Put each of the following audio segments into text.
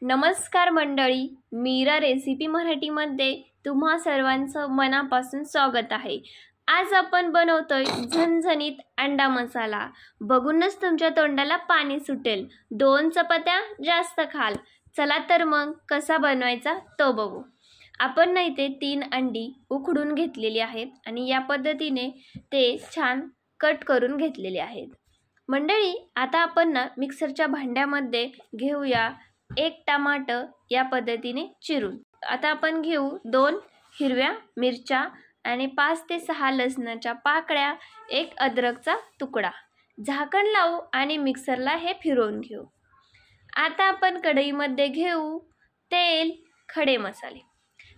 नमस्कार मंडळी, मीरा रेसिपी मराठीमध्ये तुम्हा सर्वांचं मनापासून स्वागत आहे। आज आपण बनवतोय झणझणीत अंडा मसाला। बघूनच तुमच्या तोंडाला पाणी सुटेल। 2 चपात्या जास्त खाल। चला तर मग कसा बनवायचा तो बघू। आपण ना इथे 3 अंडी उकडून घेतलेली आहेत आणि या पद्धतीने ते छान कट करून घेतलेले आहेत। मंडळी, आता आपण ना मिक्सरच्या भांड्यामध्ये घेऊया 1 टमाटर या पद्धतीने चिरून। आता आपण घेऊ 2 हिरव्या मिरच्या आणि 5 ते 6 लसणाच्या पाकळ्या, 1 अद्रकचा तुकडा। झाकण लावू आणि मिक्सरला हे फिरवून घेऊ। आता आपण कढईमध्ये घेऊ तेल, खडे मसाले।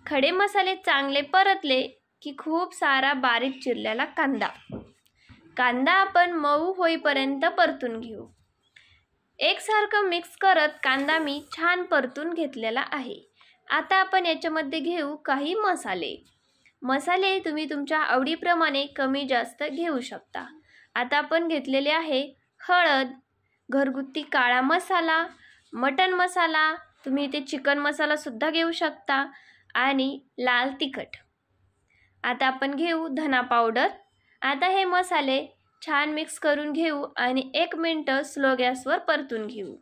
खडे मसाले चांगले परतले की खूप सारा बारीक चिरलेला कांदा आपण मऊ होईपर्यंत परतून घेऊ। एकसारखं मिक्स करत कांदा मी छान परतून घेतलेला आहे। आता आपण याच्यामध्ये घेऊ काही मसाले तुम्ही तुमच्या आवडीप्रमाणे कमी जास्त घेऊ शकता। आता आपण घेतलेले आहे हळद, घरगुती काळा मसाला, मटन मसाला, तुम्ही इथे चिकन मसाला सुद्धा घेऊ शकता आणि लाल तिखट। आता आपण घेऊ धना पावडर। आता हे मसाले छान मिक्स करून घेऊ आणि 1 मिनिट स्लो गॅसवर परतून घेऊ।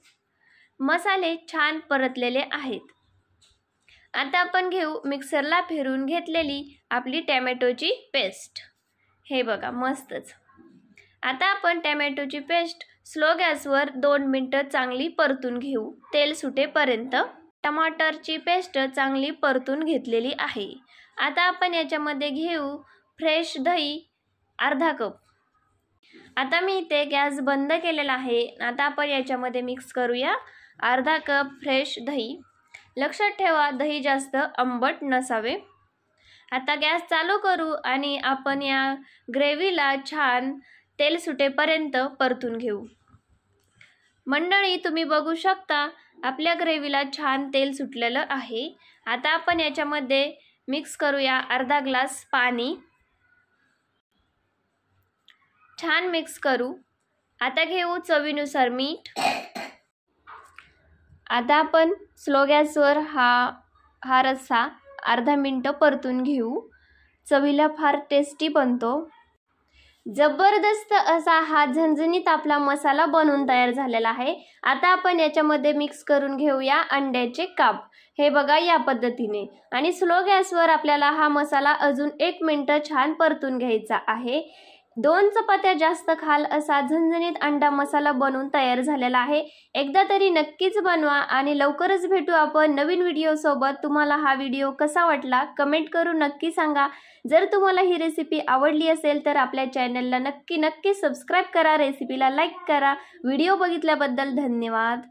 मसाले छान परतलेले आहेत। आता आपण घेऊ मिक्सरला फिरवून घेतलेली आपली टोमॅटोची पेस्ट। हे बघा मस्तच। आता आपण टोमॅटोची पेस्ट स्लो गॅसवर 2 मिनिट चांगली परतून घेऊ, तेल सुटेपर्यंत। टमाटरची पेस्ट चांगली परतून घेतलेली आहे। आता आपण याच्यामध्ये घेऊ फ्रेश दही अर्धा कप। आता मी इथे गॅस बंद केलेला आहे। आता आपण याच्यामध्ये मिक्स करूया अर्धा कप फ्रेश दही। लक्षात ठेवा दही जास्त आंबट नसावे। आता गॅस चालू करू आणि आपण या ग्रेव्हीला छान तेल सुटेपर्यंत परतून घेऊ। मंडळी, तुम्ही बघू शकता आपल्या ग्रेव्हीला छान तेल सुटलेलं आहे। आता आपण याच्यामध्ये मिक्स करूया अर्धा ग्लास पाणी। छान मिक्स करू। आता घेऊ चवीनुसार मीठ। आता आपण स्लो गॅसवर हा रस्सा अर्धा मिनिट परतून घेऊ। चवीला फार टेस्टी बनतो। जबरदस्त असा हा झणझणीत आपला मसाला बनवून तयार झालेला आहे। आता आपण याच्यामध्ये मिक्स करून घेऊया अंड्याचे काप। हे बघा या पद्धतीने आणि स्लो गॅसवर आपल्याला हा मसाला अजून 1 मिनिट छान परतून घ्यायचा आहे। 2 चपात्या जास्त खाल असा झणझणीत अंडा मसाला बनवून तयार झालेला आहे। एकदा तरी नक्कीच बनवा आणि लवकरच भेटू आपण नवीन व्हिडिओ सोबत। तुम्हाला हा व्हिडिओ कसा वाटला कमेंट करून नक्की सांगा। जर तुम्हाला ही रेसिपी आवडली असेल तर आपल्या चॅनलला नक्की सबस्क्राइब करा, रेसिपीला लाईक करा। व्हिडिओ बघितल्याबद्दल धन्यवाद।